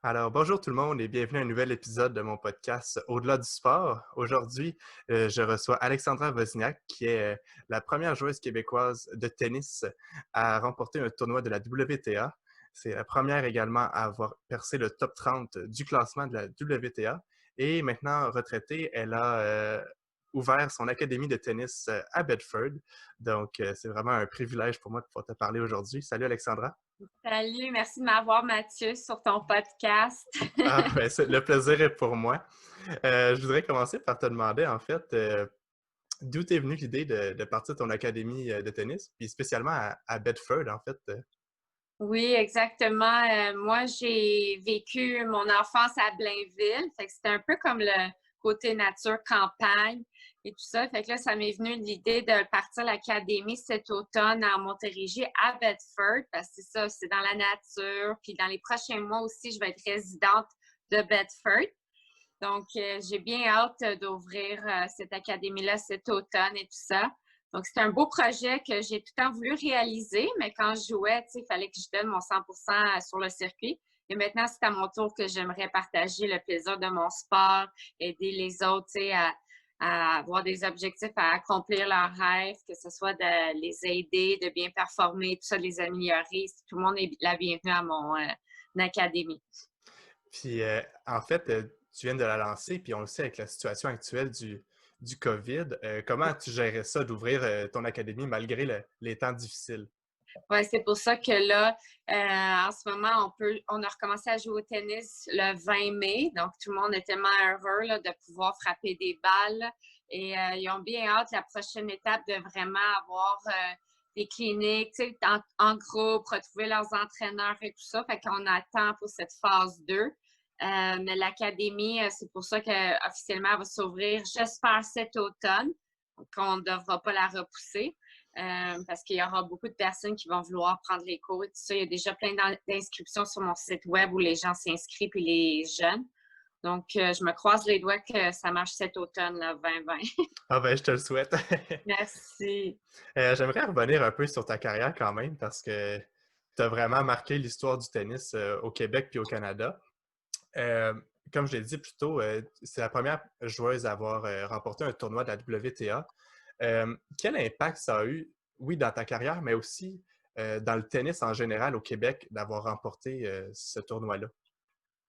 Alors, bonjour tout le monde et bienvenue à un nouvel épisode de mon podcast Au-delà du sport. Aujourd'hui, je reçois Alexandra Wozniak, qui est la première joueuse québécoise de tennis à remporter un tournoi de la WTA. C'est la première également à avoir percé le top 30 du classement de la WTA. Et maintenant retraitée, elle a ouvert son académie de tennis à Bedford. Donc, c'est vraiment un privilège pour moi de pouvoir te parler aujourd'hui. Salut Alexandra. Salut, merci de m'avoir, Mathieu, sur ton podcast. Ah, ben, le plaisir est pour moi. Je voudrais commencer par te demander, en fait, d'où t'es venue l'idée de partir de ton académie de tennis, puis spécialement à Bedford, en fait. Oui, exactement. Moi, j'ai vécu mon enfance à Blainville. Fait que c'était un peu comme le côté nature, campagne et tout ça. Fait que là, ça m'est venu l'idée de partir l'académie cet automne en Montérégie à Bedford, parce que c'est ça, c'est dans la nature. Puis dans les prochains mois aussi, je vais être résidente de Bedford. Donc, j'ai bien hâte d'ouvrir cette académie-là cet automne et tout ça. Donc, c'est un beau projet que j'ai tout le temps voulu réaliser, mais quand je jouais, il fallait que je donne mon 100% sur le circuit. Et maintenant, c'est à mon tour que j'aimerais partager le plaisir de mon sport, aider les autres, à avoir des objectifs, à accomplir leurs rêves, que ce soit de les aider, de bien performer, tout ça, de les améliorer. Tout le monde est la bienvenue à mon académie. Puis, en fait, tu viens de la lancer, puis on le sait avec la situation actuelle du COVID. Comment tu gérais ça d'ouvrir ton académie malgré les temps difficiles? Ouais, c'est pour ça que là, en ce moment, on a recommencé à jouer au tennis le 20 mai. Donc, tout le monde est tellement heureux là, de pouvoir frapper des balles. Et ils ont bien hâte la prochaine étape de vraiment avoir des cliniques, en groupe, retrouver leurs entraîneurs et tout ça. Fait qu'on attend pour cette phase 2. Mais l'académie, c'est pour ça qu'officiellement, elle va s'ouvrir, j'espère, cet automne. Donc, on ne devra pas la repousser. Parce qu'il y aura beaucoup de personnes qui vont vouloir prendre les cours et tout ça. Il y a déjà plein d'inscriptions sur mon site web où les gens s'inscrivent et les jeunes. Donc, je me croise les doigts que ça marche cet automne, là, 2020. Ah ben, je te le souhaite. Merci. J'aimerais revenir un peu sur ta carrière quand même, parce que tu as vraiment marqué l'histoire du tennis au Québec puis au Canada. Euh, Comme je l'ai dit plus tôt, c'est la première joueuse à avoir remporté un tournoi de la WTA. Quel impact ça a eu, oui, dans ta carrière, mais aussi dans le tennis en général au Québec d'avoir remporté ce tournoi-là?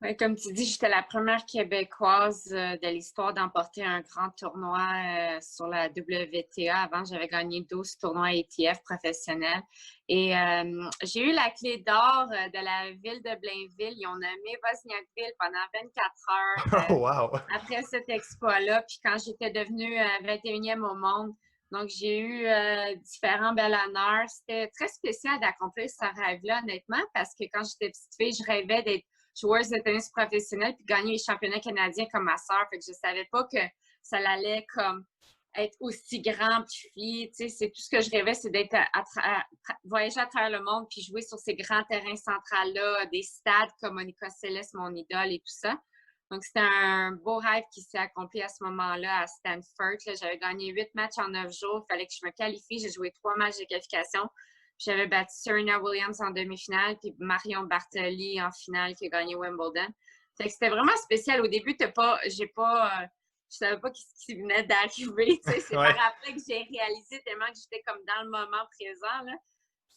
Ouais, comme tu dis, j'étais la première Québécoise de l'histoire d'emporter un grand tournoi sur la WTA. Avant, j'avais gagné 12 tournois ATF professionnels. Et j'ai eu la clé d'or de la ville de Blainville. Ils ont nommé Wozniakville pendant 24 heures Oh, wow! après cet exploit-là. Puis quand j'étais devenue 21e au monde, donc j'ai eu différents bels honneurs. C'était très spécial d'accomplir ce rêve-là, honnêtement, parce que quand j'étais petite fille, je rêvais d'être joueuse de tennis professionnelle puis gagner les championnats canadiens comme ma sœur. Fait que je savais pas que ça allait comme être aussi grand puis c'est tout ce que je rêvais, c'est d'être voyager à travers le monde puis jouer sur ces grands terrains centrales-là, des stades comme Monica Seles, mon idole et tout ça. Donc, c'était un beau rêve qui s'est accompli à ce moment-là à Stanford. J'avais gagné 8 matchs en 9 jours. Il fallait que je me qualifie. J'ai joué 3 matchs de qualification. J'avais battu Serena Williams en demi-finale, puis Marion Bartoli en finale qui a gagné Wimbledon. Fait que c'était vraiment spécial. Au début, je savais pas ce qui venait d'arriver. C'est par Ouais, après que j'ai réalisé tellement que j'étais comme dans le moment présent. Là.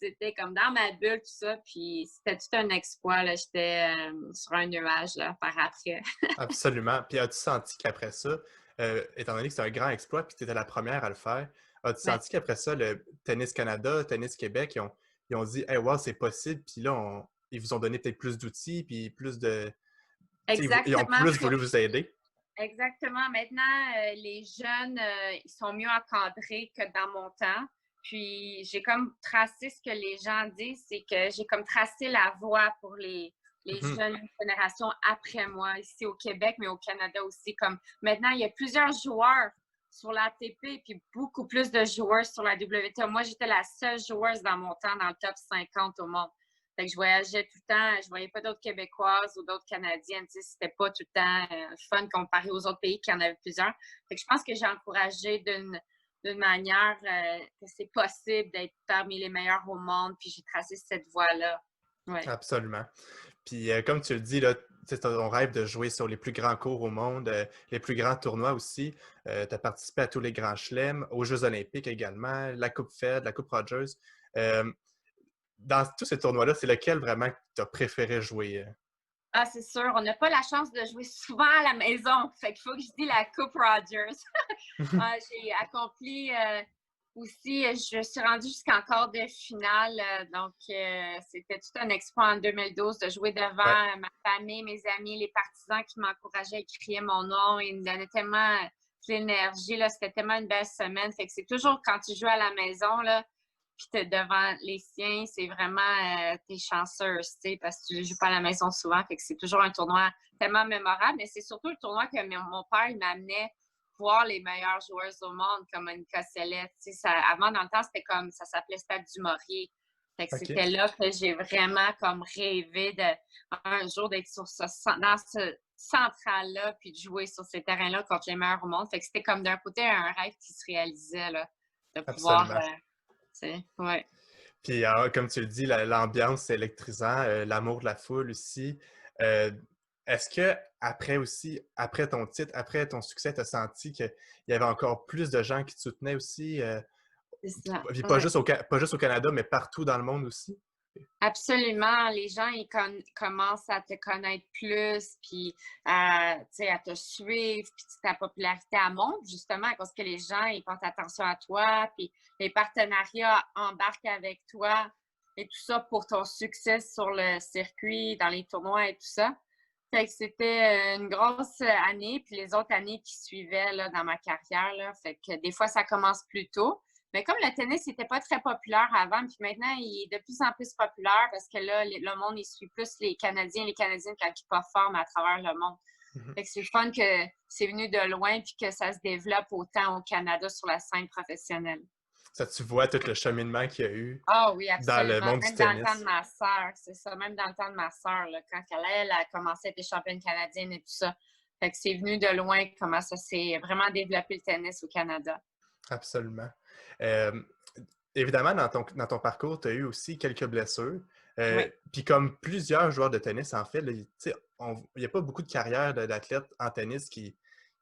C'était comme dans ma bulle, tout ça. Puis c'était tout un exploit. Là. J'étais sur un nuage là, par après. absolument. Puis as-tu senti qu'après ça, étant donné que c'est un grand exploit puis que tu étais la première à le faire, as-tu Ouais. senti qu'après ça, le Tennis Canada, Tennis Québec, ils ont dit, hey, wow, c'est possible, puis là, ils vous ont donné peut-être plus d'outils, puis plus de. Tu sais, ils ont Exactement. plus voulu vous aider. Exactement. Maintenant, les jeunes, ils sont mieux encadrés que dans mon temps. Puis, j'ai comme tracé ce que les gens disent, c'est que j'ai comme tracé la voie pour les Mhm. jeunes générations après moi, ici au Québec, mais au Canada aussi. Comme maintenant, il y a plusieurs joueurs sur l'ATP, puis beaucoup plus de joueurs sur la WTA. Moi, j'étais la seule joueuse dans mon temps dans le top 50 au monde. Fait que je voyageais tout le temps, je voyais pas d'autres Québécoises ou d'autres Canadiennes. C'était pas tout le temps fun comparé aux autres pays qui en avaient plusieurs. Fait que je pense que j'ai encouragé d'une manière que c'est possible d'être parmi les meilleurs au monde, puis j'ai tracé cette voie-là. Ouais. Absolument. Puis comme tu le dis, là, sais, ton rêve de jouer sur les plus grands cours au monde, les plus grands tournois aussi. Tu as participé à tous les grands chelems, aux Jeux olympiques également, la Coupe Fed, la Coupe Rogers. Euh, dans tous ces tournois-là, c'est lequel vraiment que tu as préféré jouer? Ah, c'est sûr, on n'a pas la chance de jouer souvent à la maison. Fait qu'il faut que je dise la Coupe Rogers. J'ai accompli aussi, je suis rendue jusqu'en quart de finale. C'était tout un exploit en 2012 de jouer Ouais, devant ma famille, mes amis, les partisans qui m'encourageaient et criaient mon nom. Ils me donnaient tellement de l'énergie. C'était tellement une belle semaine. Fait que c'est toujours quand tu joues à la maison, là, puis t'es devant les siens, c'est vraiment, t'es chanceuse, tu sais, parce que tu ne joues pas à la maison souvent. Fait que c'est toujours un tournoi tellement mémorable. Mais c'est surtout le tournoi que mon père, il m'amenait voir les meilleures joueuses au monde, comme Monica Seles. Avant, dans le temps, c'était comme, ça s'appelait Stade du Maurier. Fait que OK. c'était là que j'ai vraiment comme rêvé un jour d'être dans ce central-là, puis de jouer sur ces terrains-là contre les meilleurs au monde. Fait que c'était comme d'un côté un rêve qui se réalisait, là, de pouvoir, Absolument. tu sais, ouais. Puis, comme tu le dis, l'ambiance, c'est électrisant, l'amour de la foule aussi. Euh, Est-ce que après aussi, après ton titre, après ton succès, tu as senti qu'il y avait encore plus de gens qui te soutenaient aussi? C'est ça. Puis pas Ouais. juste pas juste au Canada, mais partout dans le monde aussi? Absolument. Les gens, ils commencent à te connaître plus, puis tu sais, à te suivre, puis ta popularité elle monte, justement, parce que les gens, ils portent attention à toi, puis les partenariats embarquent avec toi, et tout ça pour ton succès sur le circuit, dans les tournois et tout ça. Fait que c'était une grosse année, puis les autres années qui suivaient là, dans ma carrière, là, fait que des fois, ça commence plus tôt. Mais comme le tennis n'était pas très populaire avant, puis maintenant, il est de plus en plus populaire parce que là, le monde, il suit plus les Canadiens et les Canadiennes quand ils performent à travers le monde. Mhm. Fait que c'est le fun que c'est venu de loin puis que ça se développe autant au Canada sur la scène professionnelle. Ça, tu vois tout le cheminement qu'il y a eu Ah oui, dans le absolument. monde du Même dans le temps de tennis. ma sœur, c'est ça. Même dans le temps de ma sœur, là, quand elle a commencé à être championne canadienne et tout ça. Fait que c'est venu de loin comment ça s'est vraiment développé le tennis au Canada. Absolument. Euh, Évidemment, dans ton parcours, tu as eu aussi quelques blessures. Oui. Puis comme plusieurs joueurs de tennis, en fait, là, tu sais, il n'y a pas beaucoup de carrière d'athlètes en tennis qui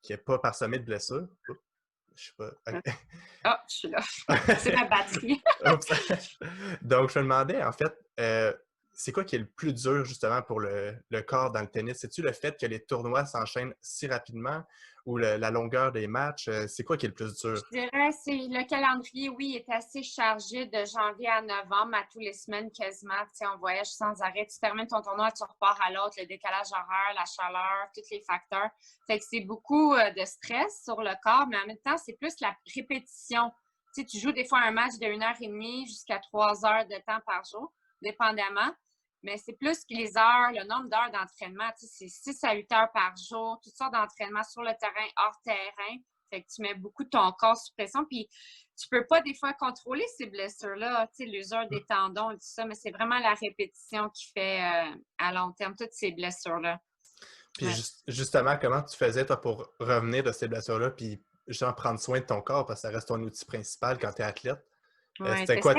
n'est pas parsemée de blessures. Oups, je sais pas. Ah, je suis là. C'est ma batterie. Oups. Donc, je me demandais, en fait, c'est quoi qui est le plus dur, justement, pour le corps dans le tennis? C'est-tu le fait que les tournois s'enchaînent si rapidement ou la longueur des matchs? C'est quoi qui est le plus Je dur? dirais, c'est le calendrier, oui, est assez chargé de janvier à novembre, à tous les semaines quasiment. Tu sais, on voyage sans arrêt. Tu termines ton tournoi, tu repars à l'autre, le décalage horaire, la chaleur, tous les facteurs. Fait que c'est beaucoup de stress sur le corps, mais en même temps, c'est plus la répétition. Tu sais, tu joues des fois un match de 1 heure et demie jusqu'à 3 heures de temps par jour, dépendamment. Mais c'est plus que les heures, le nombre d'heures d'entraînement. Tu sais, c'est 6 à 8 heures par jour, toutes sortes d'entraînements sur le terrain, hors terrain. Fait que tu mets beaucoup de ton corps sous pression. Puis tu peux pas des fois contrôler ces blessures-là, tu sais, l'usure des tendons et tout ça, mais c'est vraiment la répétition qui fait à long terme toutes ces blessures-là. Puis Ouais. justement, comment tu faisais, toi, pour revenir de ces blessures-là, puis justement prendre soin de ton corps, parce que ça reste ton outil principal quand tu es athlète? Ouais, C'était quoi?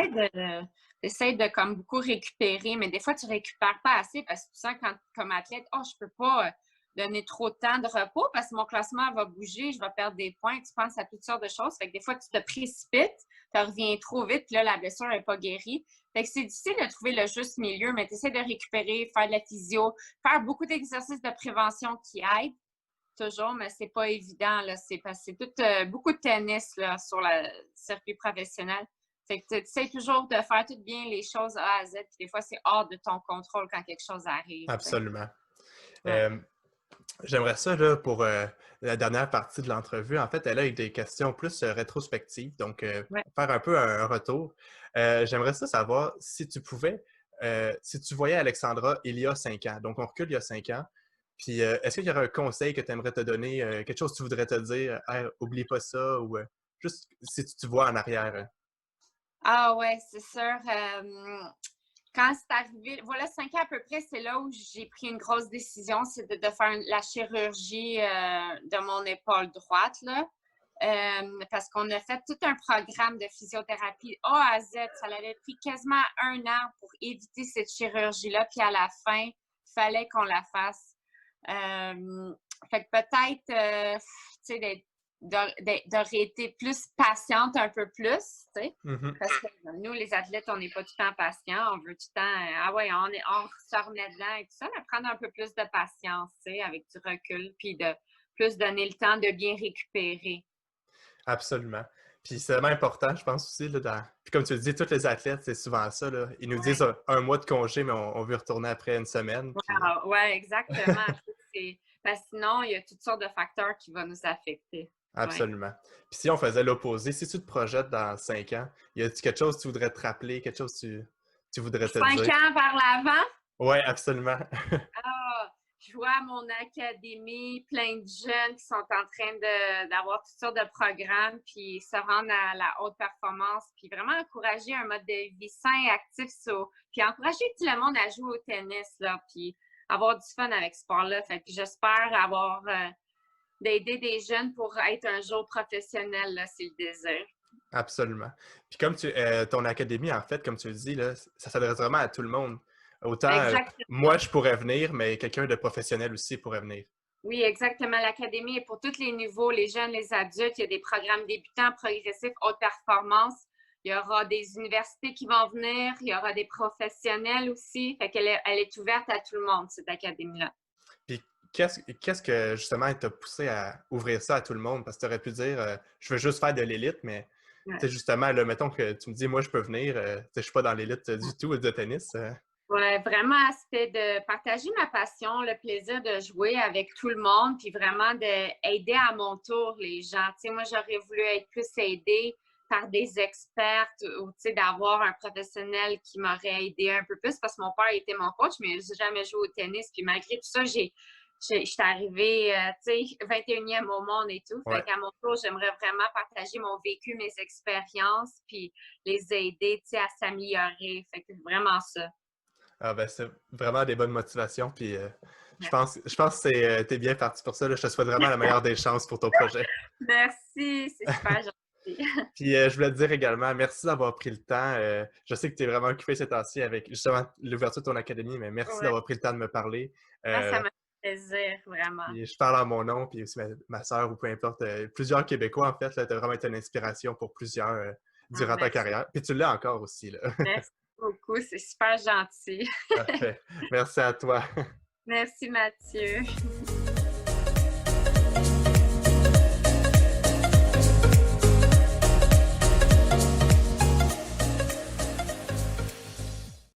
t'essaies de comme beaucoup récupérer, mais des fois, tu récupères pas assez parce que tu sens quand, comme athlète, oh, je peux pas donner trop de temps de repos parce que mon classement va bouger, je vais perdre des points, tu penses à toutes sortes de choses. Fait que des fois, tu te précipites, tu reviens trop vite, puis là, la blessure n'est pas guérie. Fait que c'est difficile de trouver le juste milieu, mais tu essaies de récupérer, faire de la physio, faire beaucoup d'exercices de prévention qui aident toujours, mais c'est pas évident. Là. C'est parce que c'est tout, beaucoup de tennis là, sur le circuit professionnel. Fait que tu essaies toujours de faire tout bien les choses A à Z, puis des fois, c'est hors de ton contrôle quand quelque chose arrive. T'sais. Absolument. Ouais. Euh, J'aimerais ça, là, pour la dernière partie de l'entrevue, en fait, elle a des questions plus rétrospectives, donc Ouais. faire un peu un retour. J'aimerais ça savoir si tu pouvais, si tu voyais Alexandra il y a 5 ans, donc on recule il y a 5 ans, puis est-ce qu'il y aurait un conseil que tu aimerais te donner, quelque chose que tu voudrais te dire, hey, oublie pas ça, ou juste si tu te vois en arrière. Ah ouais, c'est sûr. Quand c'est arrivé, voilà, 5 ans à peu près, c'est là où j'ai pris une grosse décision, c'est de faire la chirurgie de mon épaule droite, là. Parce qu'on a fait tout un programme de physiothérapie A à Z. Ça avait pris quasiment 1 an pour éviter cette chirurgie-là. Puis à la fin, il fallait qu'on la fasse. Fait que peut-être, tu sais, d'aurais été plus patiente un peu plus, tu sais. Mhm. Parce que nous, les athlètes, on n'est pas tout le temps patients. On veut tout le temps, ah ouais, on se remet dedans et tout ça, mais prendre un peu plus de patience, tu sais, avec du recul, puis de plus donner le temps de bien récupérer. Absolument. Puis c'est vraiment important, je pense aussi, là, Puis comme tu le dis, tous les athlètes, c'est souvent ça, là. Ils nous disent Ouais. un mois de congé, mais on veut retourner après une semaine. Puis Wow, ouais, exactement. Parce que sinon, il y a toutes sortes de facteurs qui vont nous affecter. Ouais. absolument. Puis si on faisait l'opposé, si tu te projettes dans 5 ans, y a-t-il quelque chose que tu voudrais te rappeler, quelque chose que tu voudrais te 5 dire? ans vers l'avant, Oui, absolument. je vois mon académie, plein de jeunes qui sont en train d'avoir toutes sortes de programmes, puis se rendre à la haute performance, puis vraiment encourager un mode de vie sain et actif, puis encourager tout le monde à jouer au tennis, là, puis avoir du fun avec ce sport-là. Fait que j'espère avoir d'aider des jeunes pour être un jour professionnel, là, c'est le désir. Absolument. Puis comme ton académie, en fait, comme tu le dis, là, ça s'adresse vraiment à tout le monde. Autant moi, Exactement. je pourrais venir, mais quelqu'un de professionnel aussi pourrait venir. Oui, exactement. L'académie est pour tous les niveaux, les jeunes, les adultes. Il y a des programmes débutants, progressifs, haute performance. Il y aura des universités qui vont venir. Il y aura des professionnels aussi. Fait qu'elle elle est ouverte à tout le monde, cette académie-là. Puis qu'est-ce que justement t'a poussé à ouvrir ça à tout le monde? Parce que tu aurais pu dire je veux juste faire de l'élite, mais tu Ouais. sais, justement, là, mettons que tu me dis moi je peux venir, tu sais, je suis pas dans l'élite du tout de tennis. Ouais, vraiment, c'était de partager ma passion, le plaisir de jouer avec tout le monde, puis vraiment d'aider à mon tour les gens. Tu sais, moi, j'aurais voulu être plus aidée par des expertes ou, tu sais, d'avoir un professionnel qui m'aurait aidé un peu plus parce que mon père était mon coach, mais j'ai jamais joué au tennis. Puis malgré tout ça, je suis arrivée, tu sais, 21e au monde et tout. Fait Ouais. qu'à mon tour, j'aimerais vraiment partager mon vécu, mes expériences, puis les aider, tu sais, à s'améliorer. Fait que vraiment ça. Ah ben c'est vraiment des bonnes motivations. Puis Merci. je pense que t'es bien parti pour ça. Là. Je te souhaite vraiment la meilleure des chances pour ton projet. Merci, c'est super gentil. Puis je voulais te dire également, merci d'avoir pris le temps. Je sais que tu es vraiment occupé ces temps-ci avec justement l'ouverture de ton académie, mais merci Ouais. d'avoir pris le temps de me parler. Ah, ça Euh, m'a fait plaisir, vraiment. puis je parle en mon nom, puis aussi ma soeur ou peu importe. Plusieurs Québécois, en fait, tu as vraiment été une inspiration pour plusieurs Ah, durant ta merci. carrière. Puis tu l'as encore aussi, là. Merci beaucoup, c'est super gentil. Parfait. Merci à toi. Merci, Mathieu.